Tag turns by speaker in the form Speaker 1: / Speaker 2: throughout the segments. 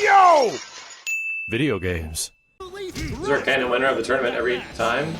Speaker 1: Yo! Video games.
Speaker 2: Is there a canon winner of the tournament every time?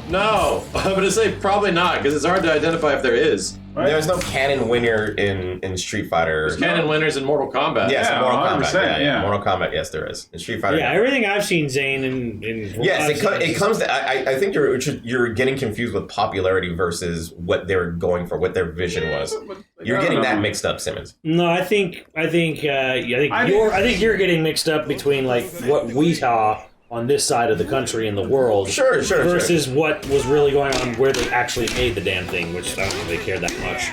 Speaker 2: No. I'm gonna say probably not, because it's hard to identify if there is.
Speaker 3: Right? There's no canon winner in Street Fighter.
Speaker 2: There's canon winners in Mortal Kombat.
Speaker 3: Yes,
Speaker 4: Yeah,
Speaker 3: Mortal Kombat.
Speaker 4: yeah.
Speaker 3: Mortal Kombat, yes, there is. In Street Fighter.
Speaker 5: Yeah, everything I've seen, Zane, in
Speaker 3: yes, it comes to. I think you're getting confused with popularity versus what they're going for, what their vision was. You're getting that mixed up, Simmons.
Speaker 5: No, I think you're getting mixed up between like what we saw on this side of the country and the world, versus what was really going on where they actually made the damn thing, which I don't think they cared that much.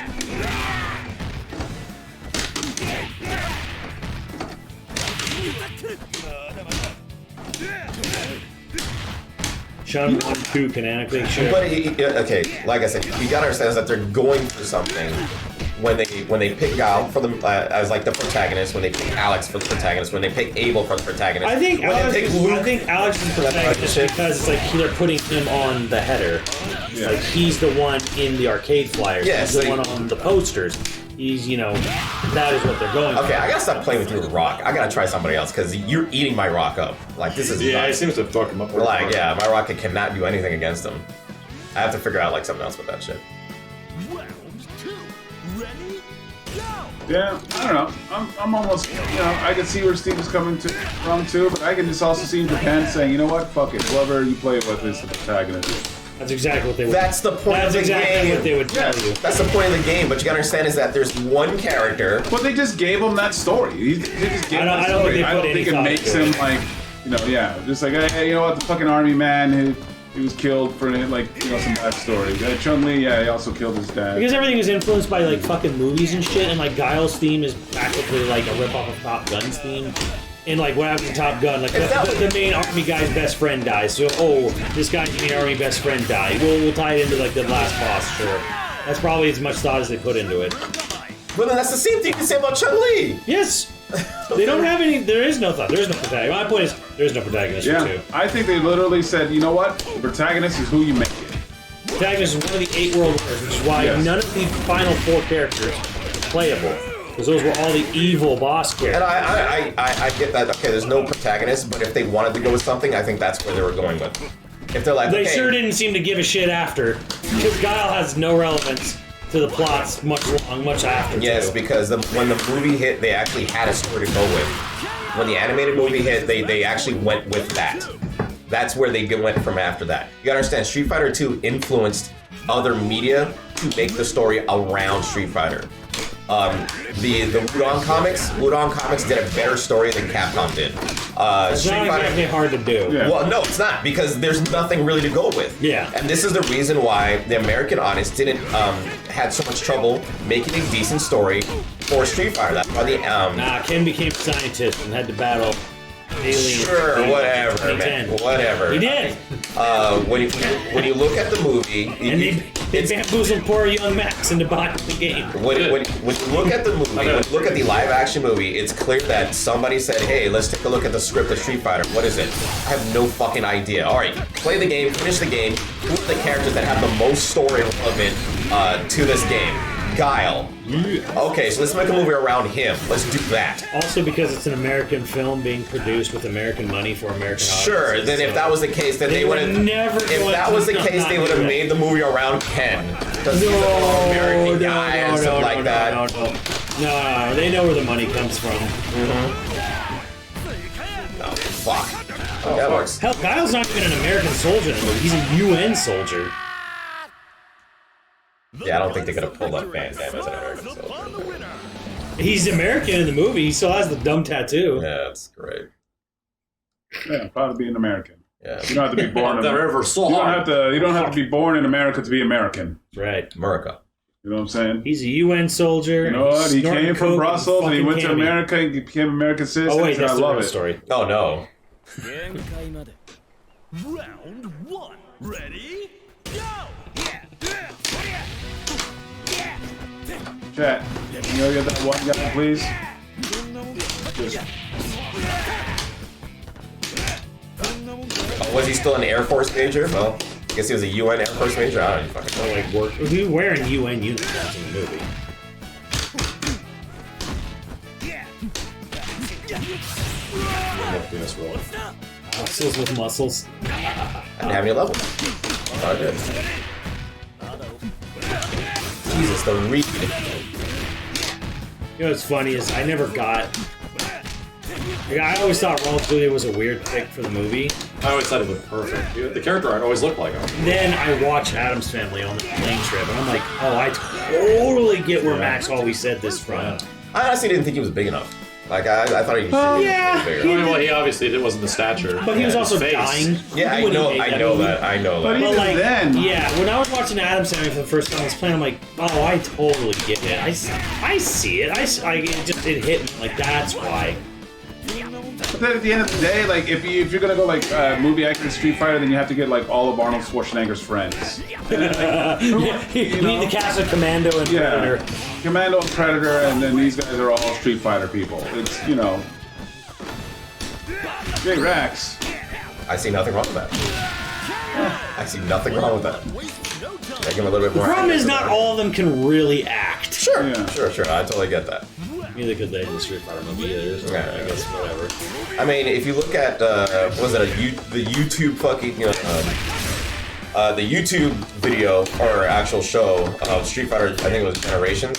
Speaker 5: Sean 1-2 canonically, sure.
Speaker 3: But okay, like I said, you gotta understand is that they're going for something. When they pick Guile for the as like the protagonist, when they pick Alex for the protagonist, when they pick Abel for the protagonist,
Speaker 5: I think Alex is the protagonist
Speaker 3: partnership.
Speaker 5: because it's like they're putting him on the header.
Speaker 4: Yeah.
Speaker 5: Like he's the one in the arcade flyers.
Speaker 3: Yes,
Speaker 5: he's the one on the posters. He's that is what they're going for.
Speaker 3: Okay, I gotta stop playing with your rock. I gotta try somebody else because you're eating my rock up. Like this is
Speaker 2: Yeah,
Speaker 3: nuts.
Speaker 2: it seems to fuck him up.
Speaker 3: Like yeah, my rocket cannot do anything against him. I have to figure out like something else with that shit.
Speaker 4: Yeah, I don't know. I'm almost, I can see where Steve is coming from too, but I can just also see Japan saying, you know what, fuck it, whoever you play with is the protagonist.
Speaker 5: That's exactly what they would.
Speaker 3: That's the point of the game.
Speaker 5: What they would tell you.
Speaker 3: That's the point of the game. But you gotta understand is that there's one character.
Speaker 4: But they just gave him that story. They just gave him that story. I don't think it makes him like, just like, hey, you know what, the fucking army man he was killed for some backstory. Chun-Li, he also killed his dad.
Speaker 5: Because everything is influenced by like fucking movies and shit, and like Guile's theme is practically like a ripoff of Top Gun's theme. And like what happens in Top Gun, like the main army guy's best friend dies. So this guy's main army best friend died. We'll tie it into like the last boss, sure. That's probably as much thought as they put into it.
Speaker 3: Well, then that's the same thing you say about Chun-Li.
Speaker 5: Yes. They don't have any. There is no thought. There is no protagonist. My point is, there is no protagonist for two.
Speaker 4: I think they literally said, you know what? The protagonist is who you make it.
Speaker 5: Protagonist is one of the 8 world wars, which is why none of the final 4 characters are playable. Because those were all the evil boss characters.
Speaker 3: And I get that. Okay, there's no protagonist, but if they wanted to go with something, I think that's where they were going with. If they're like,
Speaker 5: they sure didn't seem to give a shit after, because Guile has no relevance to the plots much after.
Speaker 3: Yes, because when the movie hit, they actually had a story to go with. When the animated movie hit, they actually went with that. That's where they went from after that. You gotta understand, Street Fighter 2 influenced other media to make the story around Street Fighter. The Udon Comics did a better story than Capcom did.
Speaker 5: It's not exactly hard to do.
Speaker 3: Yeah. Well, no, it's not, because there's nothing really to go with.
Speaker 5: Yeah.
Speaker 3: And this is the reason why the American audience didn't had so much trouble making a decent story for Street Fighter. That's why
Speaker 5: Ken became a scientist and had to battle aliens.
Speaker 3: Sure, whatever, man. Whatever.
Speaker 5: He did.
Speaker 3: When you look at the movie,
Speaker 5: and they bamboozled poor young Max into buying the game.
Speaker 3: When you look at the movie, when you look at the live-action movie, it's clear that somebody said, "Hey, let's take a look at the script of Street Fighter. What is it?" I have no fucking idea. All right, play the game, finish the game. Who are the characters that have the most story relevant to this game? Guile. Okay, so let's make a movie around him. Let's do that.
Speaker 5: Also because it's an American film being produced with American money for American audiences.
Speaker 3: Sure, then if that was the case, then they would have never. If that was the case, they would have made the movie around Ken. Because he's an American guy and stuff like that.
Speaker 5: No, they know where the money comes from.
Speaker 3: Oh, fuck. Oh, that works.
Speaker 5: Hell, Guile's not even an American soldier in the movie. He's a UN soldier.
Speaker 3: Yeah, I don't think they could have pulled up Van Damme as an American soldier.
Speaker 5: He's American in the movie. He still has the dumb tattoo.
Speaker 3: Yeah, that's great.
Speaker 4: Yeah, proud to be an American.
Speaker 3: Yeah.
Speaker 4: You don't have to be born in America. You don't have to be born in America to be American.
Speaker 5: Right.
Speaker 3: America.
Speaker 4: You know what I'm saying?
Speaker 5: He's a UN solder.
Speaker 4: You know what? He came from Brussels and he went to America and he became an American citizen.
Speaker 5: Oh wait, that's the real
Speaker 4: it.
Speaker 5: story.
Speaker 3: Oh no.
Speaker 1: Round 1. Ready? Go!
Speaker 4: Chat, can you get that one guy, please?
Speaker 3: Was he still an Air Force major? Well, I guess he was a UN Air Force major. I don't even fucking know.
Speaker 5: Like work. He was wearing UN uniforms in the movie.
Speaker 2: Yes, roll.
Speaker 5: Muscles with muscles.
Speaker 3: I didn't have any level. Oh, I did. Jesus, the read.
Speaker 5: You know what's funny is I never got... Like, I always thought Raul Julia was a weird pick for the movie.
Speaker 2: I always thought it looked perfect. The character art always looked like him.
Speaker 5: Then I watched Addams Family on the plane trip, and I'm like, oh, I totally get where Max always said this from.
Speaker 3: I honestly didn't think he was big enough. Like, I thought he should be bigger.
Speaker 2: Well, he obviously it wasn't the stature.
Speaker 5: But he was
Speaker 2: Yeah,
Speaker 5: also
Speaker 2: his face.
Speaker 5: dying.
Speaker 3: Yeah, I know that.
Speaker 4: But even
Speaker 5: But
Speaker 4: then,
Speaker 5: yeah, when I was watching Addams Family for the first time on this plane, I'm like, oh, I totally get it. I see it. It hit me. Like, that's why.
Speaker 4: but then at the end of the day, like if you're gonna go like movie actor in Street Fighter, then you have to get like all of Arnold Schwarzenegger's friends. And then, like,
Speaker 5: You need the cast of Commando and Predator.
Speaker 4: Commando and Predator, and then these guys are all Street Fighter people. It's J-Rex.
Speaker 3: I see nothing wrong with that. I see nothing wrong with that. Make him a little bit more.
Speaker 5: The problem is not all of them can really act.
Speaker 3: Sure,
Speaker 4: Yeah.
Speaker 3: sure. I totally get that.
Speaker 5: Neither could they in the Street Fighter movie either. So
Speaker 3: Yeah.
Speaker 5: I guess whatever.
Speaker 3: I mean, if you look at the YouTube fucking the YouTube video or actual show of Street Fighter, I think it was Generations,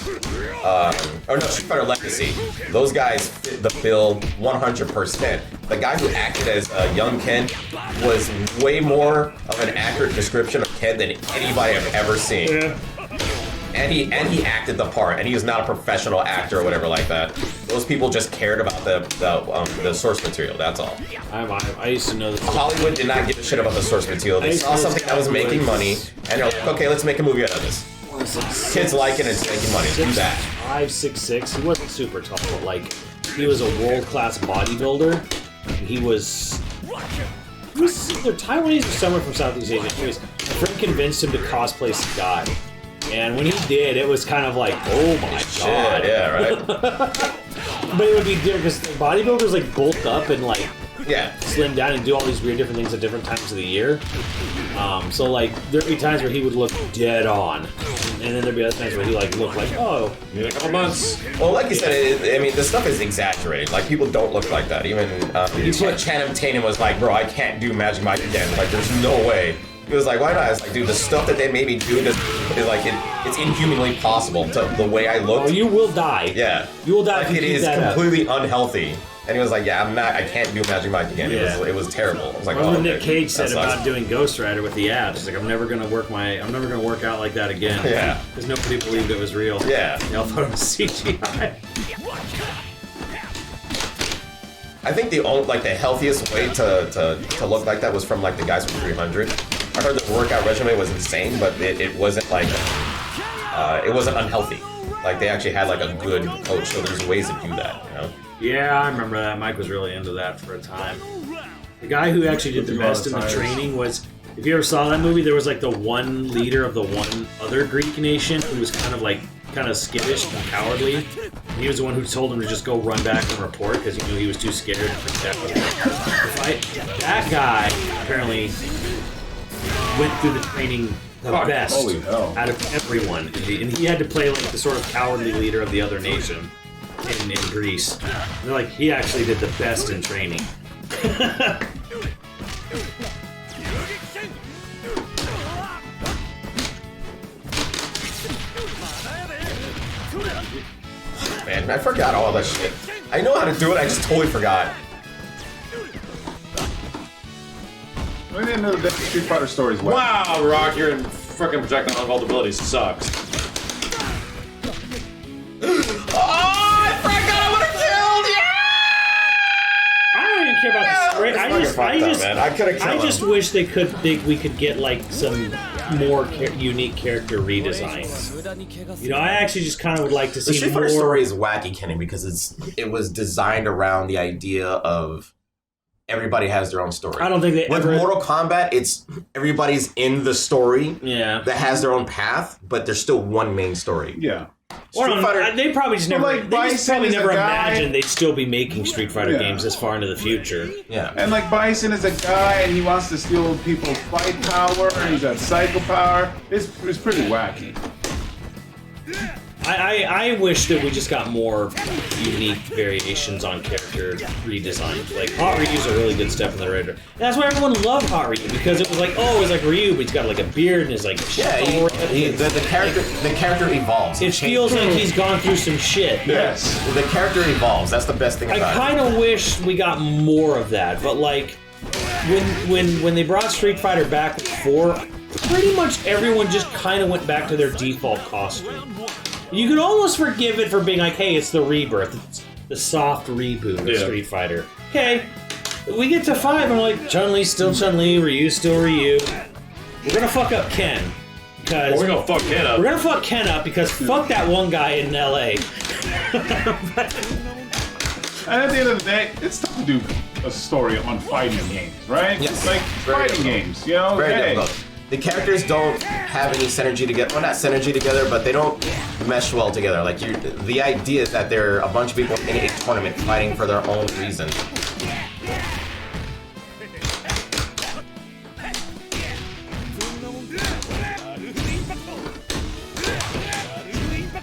Speaker 3: or no, Street Fighter Legacy. Those guys fit the bill 100%. The guy who acted as young Ken was way more of an accurate description of Ken than anybody I've ever seen.
Speaker 5: Yeah.
Speaker 3: And he acted the part, and he was not a professional actor or whatever like that. Those people just cared about the source material. That's all.
Speaker 5: I used to know this.
Speaker 3: Hollywood did not give a shit about the source material. They saw something that was making money, and they're like, okay, let's make a movie out of this. Kids like it, and it's making money. Do that.
Speaker 5: 5'6". He wasn't super tall, but like he was a world-class bodybuilder. He was either Taiwanese or someone from Southeast Asia. Anyways, a friend convinced him to cosplay Sky. And when he did, it was kind of like, oh my god.
Speaker 3: Yeah, right?
Speaker 5: But it would be different because bodybuilders like bulk up and like
Speaker 3: Yeah.
Speaker 5: slim down and do all these weird different things at different times of the year. So like there'd be times where he would look dead on, and then there'd be other times where he like looked like, oh,
Speaker 2: In a couple months.
Speaker 3: Well, like you said, I mean, the stuff is exaggerated. Like, people don't look like that. Even Channing Tatum was like, bro, I can't do Magic Mike again. Like, there's no way. He was like, why not? It's like, dude, the stuff that they made me do is like, it's inhumanly possible to the way I look.
Speaker 5: oh, you will die.
Speaker 3: Yeah.
Speaker 5: You will die
Speaker 3: Like,
Speaker 5: if you
Speaker 3: it
Speaker 5: keep
Speaker 3: is
Speaker 5: that up.
Speaker 3: completely unhealthy. And he was like, yeah, I can't do Magic Mike again.
Speaker 5: Yeah.
Speaker 3: It was terrible. I was like,
Speaker 5: Remember
Speaker 3: oh,
Speaker 5: Nick Cage
Speaker 3: that
Speaker 5: said
Speaker 3: sucks.
Speaker 5: about doing Ghost Rider with the abs. He's like, I'm never gonna work out like that again.
Speaker 3: Yeah.
Speaker 5: Because nobody believed it was real.
Speaker 3: Yeah.
Speaker 5: They all thought it was CGI.
Speaker 3: I think the healthiest way to look like that was from like the guys from 300. I heard the workout regimen was insane, but it wasn't like it wasn't unhealthy. Like, they actually had like a good coach, so there's ways to do that, you know?
Speaker 5: Yeah, I remember that. Mike was really into that for a time. The guy who actually did the best in the training was, if you ever saw that movie, there was like the one leader of the one other Greek nation who was kind of skittish and cowardly. And he was the one who told him to just go run back and report because he knew he was too scared to protect the fight. That guy apparently went through the training the best
Speaker 4: holy hell.
Speaker 5: out of everyone. And he had to play like the sort of cowardly leader of the other nation in Greece. And they're like, he actually did the best in training.
Speaker 3: Man, I forgot all that shit. I know how to do it, I just totally forgot.
Speaker 4: I didn't know that Street Fighter stories well.
Speaker 2: Wow, Rock, your freaking projectile invulnerability sucks.
Speaker 3: Oh, I forgot I would have killed! Yeah!
Speaker 5: I don't even care about the story. I just wish we could get like some more unique character redesigns. You know, I actually just kind of would like to
Speaker 3: The
Speaker 5: see
Speaker 3: Street
Speaker 5: more.
Speaker 3: Fighter story is wacky, Kenny, because it was designed around the idea of everybody has their own story.
Speaker 5: I don't think they
Speaker 3: With
Speaker 5: ever.
Speaker 3: Mortal Kombat, it's everybody's in the story
Speaker 5: Yeah.
Speaker 3: that has their own path, but there's still one main story.
Speaker 4: Yeah.
Speaker 5: Or
Speaker 3: Street Fighter-
Speaker 5: they probably just never.
Speaker 4: like,
Speaker 5: They just
Speaker 4: Bison
Speaker 5: probably
Speaker 4: is a
Speaker 5: never
Speaker 4: guy-
Speaker 5: imagined they'd still be making Street Fighter
Speaker 4: Yeah.
Speaker 5: games this far into the future.
Speaker 3: Yeah.
Speaker 4: And like Bison is a guy and he wants to steal people's fight power and he's got psycho power. It's pretty wacky.
Speaker 5: I wish that we just got more unique variations on character redesigns. Like, Hot Ryu's a really good step in the right direction. That's why everyone loved Hot Ryu, because it was like, oh, it's like Ryu, but he's got like a beard and he's like,
Speaker 3: the character evolves.
Speaker 5: It feels like he's gone through some shit.
Speaker 4: Yes.
Speaker 3: The character evolves. That's the best thing about it.
Speaker 5: I kind of wish we got more of that, but like, when they brought Street Fighter back with 4, pretty much everyone just kind of went back to their default costume. You could almost forgive it for being like, hey, it's the rebirth. It's the soft reboot of Street Fighter. Okay, we get to 5, and I'm like, Chun-Li's still Chun-Li, Ryu's still Ryu. We're gonna fuck up Ken. Because
Speaker 2: we're gonna fuck Ken up.
Speaker 5: We're gonna fuck Ken up because fuck that one guy in LA.
Speaker 4: And at the end of the day, it's tough to do a story on fighting games, right?
Speaker 3: Yes.
Speaker 4: Like,
Speaker 3: Very
Speaker 4: fighting
Speaker 3: difficult.
Speaker 4: games, you know?
Speaker 3: Very
Speaker 4: Hey.
Speaker 3: difficult. The characters don't have any synergy together. Well, not synergy together, but they don't mesh well together. Like, the idea is that there are a bunch of people in a tournament fighting for their own reason.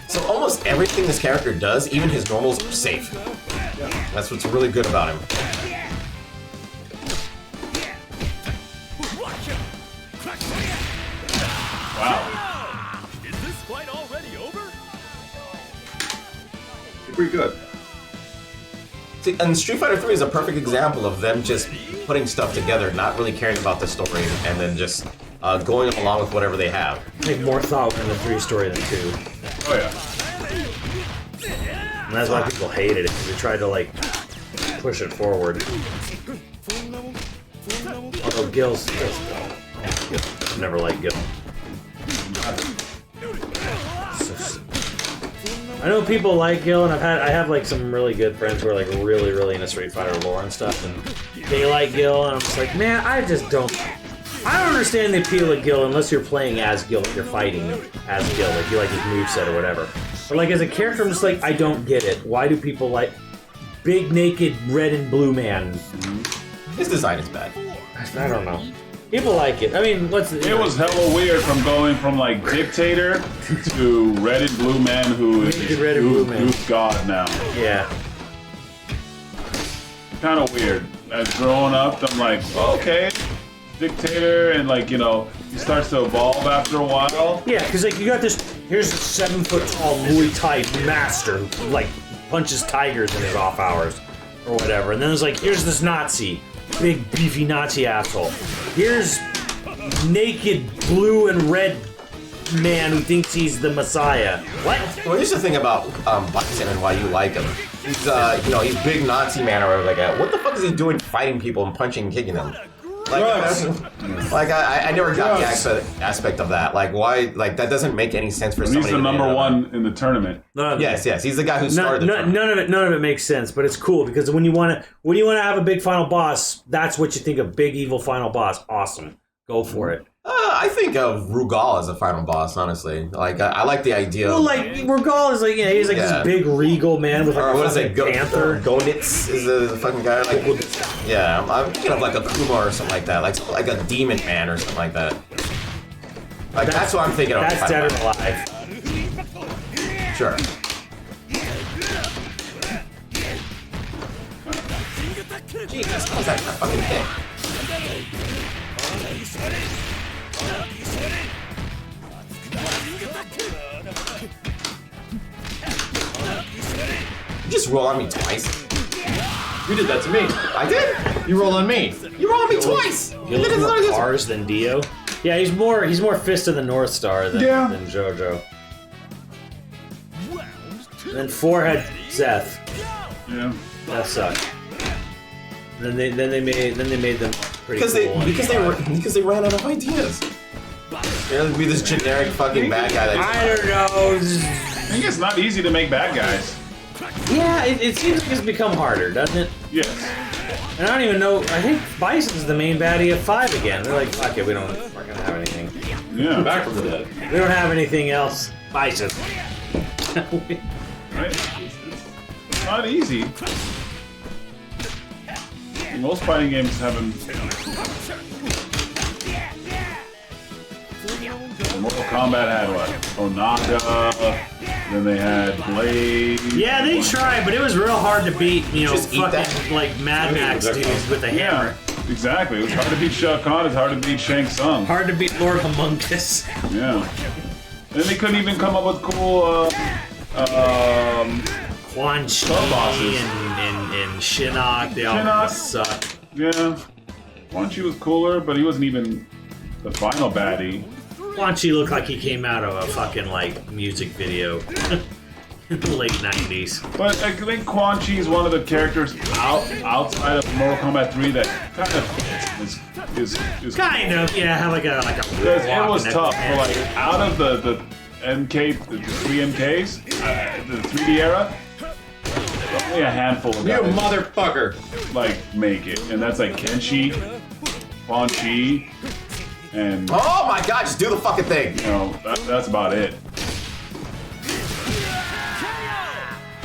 Speaker 3: So almost everything this character does, even his normals, are safe. That's what's really good about him.
Speaker 4: Wow.
Speaker 1: Is this fight already over?
Speaker 4: Pretty good.
Speaker 3: See, and Street Fighter 3 is a perfect example of them just putting stuff together, not really caring about the story, and then just going along with whatever they have.
Speaker 5: I think more thought in the 3 story than 2.
Speaker 4: Oh, yeah.
Speaker 5: And that's why people hated it, because they tried to, like, push it forward. Although Gil's I've never liked Gil. I know people like Gil, and I have like some really good friends who are like really into Street Fighter lore and stuff, and they like Gil, and I'm just like, man, I don't understand the appeal of Gil unless you're playing as Gil, like you're fighting as Gil, like you like his moveset or whatever. But like as a character, I'm just like, I don't get it. Why do people like big naked red and blue man?
Speaker 3: His design is bad.
Speaker 5: I don't know. People like it. I mean,
Speaker 4: It was hella weird from going from like dictator to red and blue man who is
Speaker 5: Red and Blue Man.
Speaker 4: who's god now.
Speaker 5: Yeah.
Speaker 4: Kind of weird. As growing up, I'm like, okay, dictator, and like, you know, he starts to evolve after a while.
Speaker 5: Yeah, because like you got this. Here's a 7-foot-tall Muay Thai master who like punches tigers in his off hours or whatever, and then there's like, here's this Nazi, big beefy Nazi asshole. Here's naked blue and red man who thinks he's the Messiah. What?
Speaker 3: Well, here's the thing about Bison and why you like him. He's, you know, he's big Nazi man or whatever like that. What the fuck is he doing fighting people and punching and kicking them? Like, I never got the aspect of that. Like, why? Like, that doesn't make any sense for somebody.
Speaker 4: He's the number one in the tournament.
Speaker 3: Yes, he's the guy who started the tournament.
Speaker 5: None of it makes sense, but it's cool because when you want to have a big final boss, that's what you think of, big evil final boss. Awesome, go for it.
Speaker 3: I think of Rugal as a final boss, honestly. Like, I like the idea.
Speaker 5: Well, like Rugal is like, yeah, he's like this big regal man with like
Speaker 3: or
Speaker 5: a
Speaker 3: what is it?
Speaker 5: panther.
Speaker 3: Gonitz is the fucking guy. Like, yeah, I'm thinking of like a Kuma or something like that, like a demon man or something like that. Like that's what I'm thinking of.
Speaker 5: That's Dead or Alive.
Speaker 3: Sure. Jesus, how's that fucking hit? You just roll on me twice.
Speaker 2: You did that to me.
Speaker 3: I did?
Speaker 2: You roll on me.
Speaker 3: You rolled on me twice!
Speaker 5: He looks more Cars than Dio. Yeah, he's more Fist of the North Star than JoJo. And then 4 had Zeth.
Speaker 4: Yeah.
Speaker 5: That sucked. Then they made them pretty
Speaker 3: Because
Speaker 5: cool.
Speaker 3: because they ran out of ideas. There'll be this generic fucking bad guy that
Speaker 5: I don't know.
Speaker 4: I think it's not easy to make bad guys.
Speaker 5: Yeah, it seems like it's become harder, doesn't it?
Speaker 4: Yes.
Speaker 5: And I don't even know. I think Bison's the main baddie of 5 again. They're like, fuck it, we're gonna have anything.
Speaker 4: Yeah.
Speaker 2: Back from the dead.
Speaker 5: We don't have anything else. Bison.
Speaker 4: Right? It's not easy. Most fighting games haven't. Mortal Kombat had what? Onaga. Then they had Blade.
Speaker 5: Yeah, they tried, but it was real hard to beat, you know,
Speaker 3: Just eat
Speaker 5: fucking
Speaker 3: that.
Speaker 5: like Mad Max dudes with a hammer.
Speaker 4: Yeah, exactly. It was hard to beat Shao Kahn. It's hard to beat Shang Tsung.
Speaker 5: Hard to beat Lord Homungus.
Speaker 4: Yeah. And they couldn't even come up with cool,
Speaker 5: Quan Chi
Speaker 4: Sub-bosses.
Speaker 5: and Shinnok, they all
Speaker 4: Shinnok.
Speaker 5: suck.
Speaker 4: Yeah. Quan Chi was cooler, but he wasn't even the final baddie.
Speaker 5: Quan Chi looked like he came out of a fucking, like, music video. In the late 90s.
Speaker 4: But I think Quan Chi is one of the characters outside of Mortal Kombat 3 that kind of is
Speaker 5: Kind of, yeah, have like a
Speaker 4: Because it was
Speaker 5: walk
Speaker 4: tough.
Speaker 5: and
Speaker 4: For like out of the MK, the 3 MKs, the 3D era, only a handful of
Speaker 2: You
Speaker 4: guys
Speaker 2: motherfucker!
Speaker 4: like make it, and that's like Kenshi, Quan Chi, and
Speaker 3: Oh my god, just do the fucking thing.
Speaker 4: you know that's about it.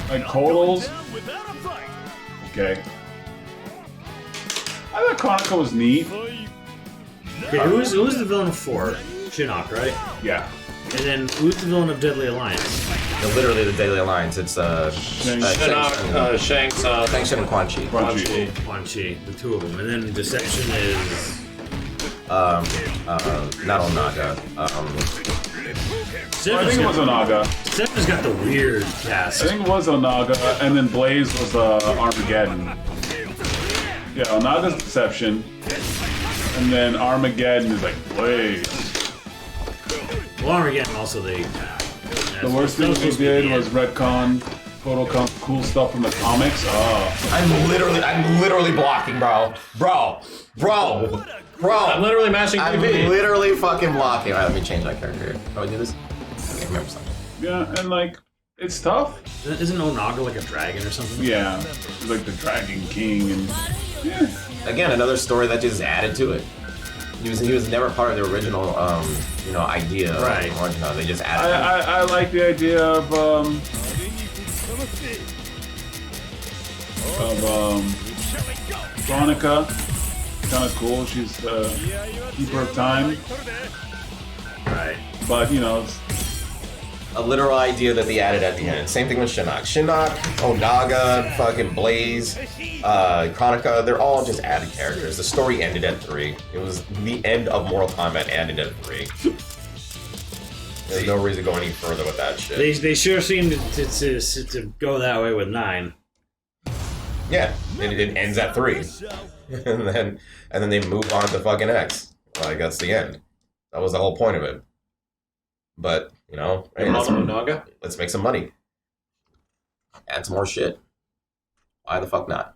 Speaker 4: Like Kotal's, okay. I thought Chronicle was neat.
Speaker 5: Okay, who's the villain of 4? Shinnok, right?
Speaker 4: Yeah.
Speaker 5: And then who's the villain of Deadly Alliance?
Speaker 3: Literally the Daily Alliance. It's
Speaker 4: Shang
Speaker 2: Shang Tsung.
Speaker 3: Shang Tsung and Quan Chi.
Speaker 4: Quan Chi.
Speaker 5: Quan Chi, the two of them. And then Deception is...
Speaker 3: Not Onaga.
Speaker 4: I think it was Onaga.
Speaker 5: Deception's got the weird
Speaker 4: I
Speaker 5: cast.
Speaker 4: think it was Onaga, and then Blaze was Armageddon. Yeah, Onaga's Deception, and then Armageddon is like Blaze.
Speaker 5: Well, Armageddon also they...
Speaker 4: The worst thing they did was retcon Kotal cool stuff from the comics. Oh,
Speaker 3: I'm literally blocking, bro.
Speaker 2: I'm literally mashing
Speaker 3: I'm
Speaker 2: TV.
Speaker 3: literally fucking blocking. Alright, let me change my character here. How do I do this? Okay, remember something.
Speaker 4: yeah, and like it's tough.
Speaker 5: Isn't Onaga like a dragon or something?
Speaker 4: Yeah, it's like the Dragon King, and yeah,
Speaker 3: Again, another story that just added to it. He was never part of the original idea.
Speaker 5: Right.
Speaker 3: They just added.
Speaker 4: I like the idea of Veronica. Kind of cool. She's keeper of time,
Speaker 5: Right.
Speaker 4: but you know, it's,
Speaker 3: A literal idea that they added at the end. Same thing with Shinnok. Shinnok, Onaga, fucking Blaze, Chronica, they're all just added characters. The story ended at 3. It was the end of Mortal Kombat ended at 3. There's no reason to go any further with that shit.
Speaker 5: They sure seem to go that way with 9.
Speaker 3: Yeah, it ends at 3. and then they move on to fucking X. Like, that's the end. That was the whole point of it. But, you know, hey,
Speaker 2: Onaga?
Speaker 3: let's make some money. Add some more shit. Why the fuck not?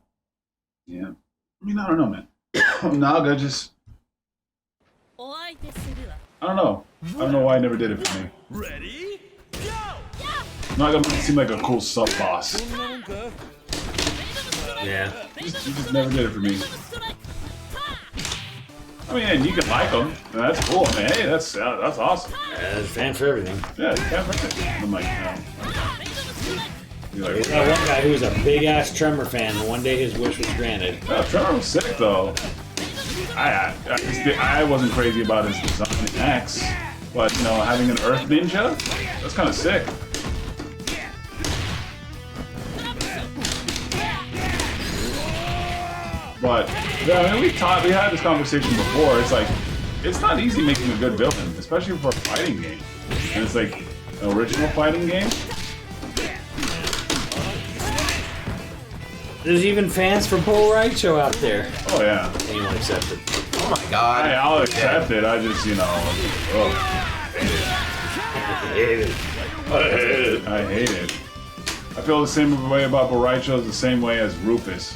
Speaker 4: yeah. I mean, I don't know, man. Naga just, I don't know. I don't know why I never did it for me.
Speaker 1: Ready? Go!
Speaker 4: Naga seemed like a cool sub boss.
Speaker 5: Yeah.
Speaker 4: He just never did it for me. I mean, and you can like him. And that's cool, man. Hey, that's awesome.
Speaker 5: Fan for everything.
Speaker 4: Yeah, it's kind of perfect. I'm like, no. You're like,
Speaker 5: There's that one guy who was a big ass Tremor fan, and one day his wish was granted.
Speaker 4: yeah, Trevor was sick though. I wasn't crazy about his design in X, but you know, having an Earth Ninja, that's kind of sick. But yeah, I mean, we had this conversation before. It's like it's not easy making a good villain, especially for a fighting game. And it's like an original fighting game.
Speaker 5: There's even fans for Bull Raicho out there.
Speaker 4: Oh yeah.
Speaker 5: He won't accept it.
Speaker 3: Oh my god.
Speaker 4: Hey, I'll accept it. I just, you know, oh, I hate it. I feel the same way about Boraicho the same way as Rufus.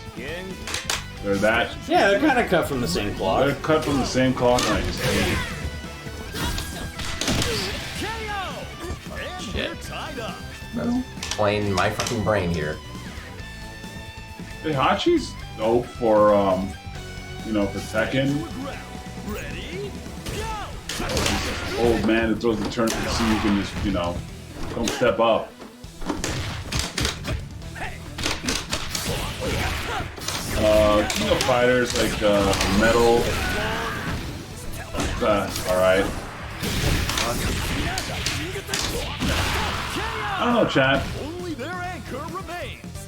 Speaker 4: They're that.
Speaker 5: Yeah, they're kind of cut from the same
Speaker 4: They're
Speaker 5: cloth.
Speaker 4: cut from the same cloth, and I just hate it.
Speaker 3: Shit. That's playing my fucking brain here.
Speaker 4: Heihachi's dope for, you know, for Tekken. Old man that throws the tournament so you can just, you know, don't step up. King of Fighters, like, Metal. Alright. I don't know, Chad.
Speaker 1: Only their anchor remains.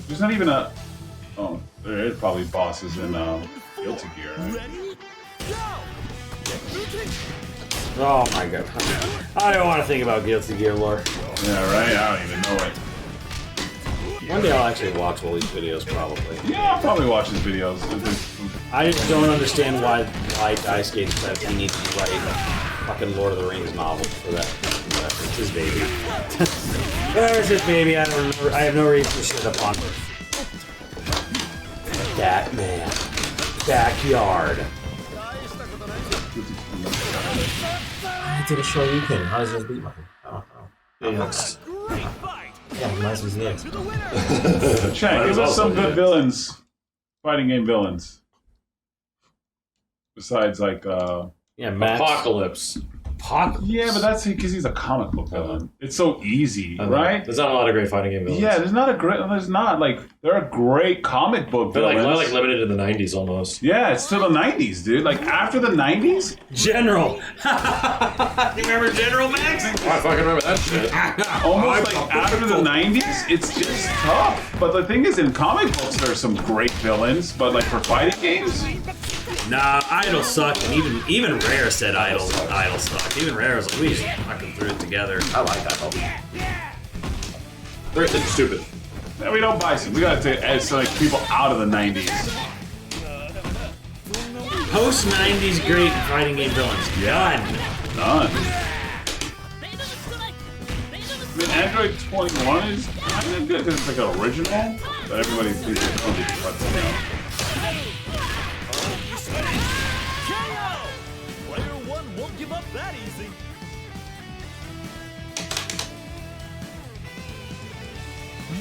Speaker 4: There's not even a. Oh, there is probably bosses in Guilty Gear. Right?
Speaker 1: Ready? Go!
Speaker 5: Oh my god. I don't want to think about Guilty Gear lore.
Speaker 4: Yeah, right? I don't even know it.
Speaker 5: One day I'll actually watch all these videos, probably.
Speaker 4: Yeah, I'll probably watch his videos.
Speaker 5: I just don't understand why Dice Gate said he needs to write a fucking Lord of the Rings novel for that. It's his baby. It's his baby. I have no reason to shit upon it. That man. Backyard.
Speaker 6: I did a show weekend. How does this beat my? I don't know.
Speaker 1: Great fight!
Speaker 6: Yeah, nice was next.
Speaker 1: To the winner!
Speaker 4: Chad, give us some good villains. Fighting game villains. Besides, like,
Speaker 5: Yeah, Max.
Speaker 2: Apocalypse.
Speaker 4: yeah, but that's because he's a comic book villain. It's so easy, right?
Speaker 2: There's not a lot of great fighting game villains.
Speaker 4: Yeah, there's not. Like, there are great comic book
Speaker 2: They're
Speaker 4: villains.
Speaker 2: like limited to the 90s almost.
Speaker 4: Yeah, it's still the 90s, dude. Like, after the 90s?
Speaker 5: General. You remember General Max?
Speaker 2: Oh, I fucking remember that shit.
Speaker 4: Almost like after the 90s, it's just tough. But the thing is, in comic books, there's some great villains. But, like, for fighting games?
Speaker 5: Nah, Idol sucked, and even Rare said Idol sucked. Even Rare was like, we just fucking threw it together.
Speaker 6: I like that album.
Speaker 2: They're stupid.
Speaker 4: Yeah, we don't buy some. We gotta take like people out of the 90s.
Speaker 5: Post 90s great fighting game villains. Done.
Speaker 4: None. I mean, Android 21 is kind of good because it's like an original, but everybody thinks it's going to be
Speaker 1: KO! Player one won't give up that easy.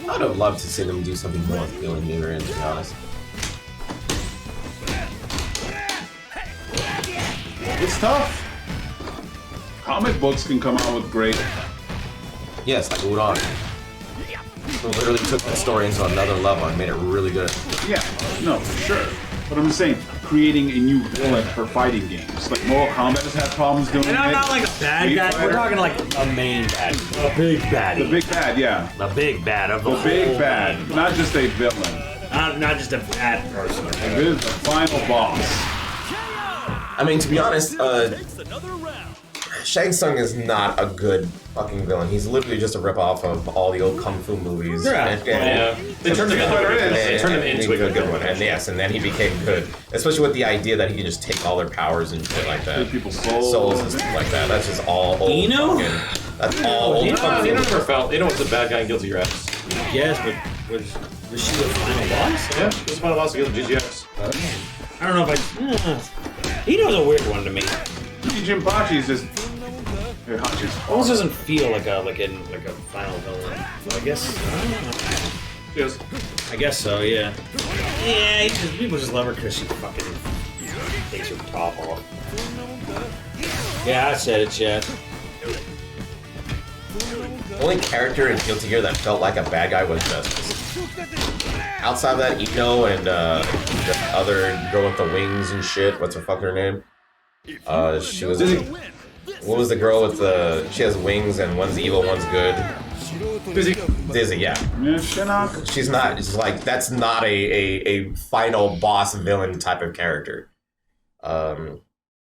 Speaker 6: I'd have loved to see them do something more with Bill and Muir, to be honest.
Speaker 4: It's tough. Comic books can come out with great.
Speaker 6: Yes, like Udon. They literally took that story into another level and made it really good.
Speaker 4: Yeah, no, for sure. But I'm saying, creating a new villain for fighting games. Like Mortal Kombat has had problems doing it.
Speaker 5: And I'm not like a bad
Speaker 4: Street
Speaker 5: guy.
Speaker 4: Fighter.
Speaker 5: We're talking like a main bad. A big baddie.
Speaker 4: The big bad, yeah.
Speaker 5: The big bad of the
Speaker 4: The big
Speaker 5: whole
Speaker 4: bad,
Speaker 5: thing.
Speaker 4: not just a villain.
Speaker 5: Not just a bad person.
Speaker 4: It is the final boss.
Speaker 6: I mean, to be honest,
Speaker 1: Takes another round.
Speaker 6: Shang Tsung is not a good fucking villain. He's literally just a ripoff of all the old kung fu movies.
Speaker 5: Yeah.
Speaker 2: Yeah. They turned him into a good
Speaker 6: And-
Speaker 2: They turned him into a good
Speaker 6: one.
Speaker 2: one.
Speaker 6: And yes, and then he became good. Especially with the idea that he can just take all their powers and shit like that.
Speaker 4: Take people's souls.
Speaker 6: Souls and stuff like that. That's just all old
Speaker 5: Eno?
Speaker 6: fucking... That's all old
Speaker 2: You
Speaker 6: kung fu.
Speaker 2: never felt. You know what's the bad guy in Guilty Gear X?
Speaker 5: Yes, but was she the final boss?
Speaker 2: Yeah, this is my last Guilty Gear X.
Speaker 5: I don't know if I. He was a weird one to me.
Speaker 4: Jinpachi is just. Here, Hachi's.
Speaker 5: Almost doesn't feel like a final villain. I guess.
Speaker 2: Yes.
Speaker 5: I guess so. Yeah. Yeah. People just love her because she fucking takes her top off. Yeah, I said it, Chad.
Speaker 6: The only character in Guilty Gear that felt like a bad guy was Justice. Outside of that, Eno and the other girl with the wings and shit. What's her fucking name? She was. What was the girl with the? She has wings and one's evil, one's good. Dizzy, yeah.
Speaker 4: Yeah, Shinnok.
Speaker 6: She's not. It's like that's not a final boss villain type of character.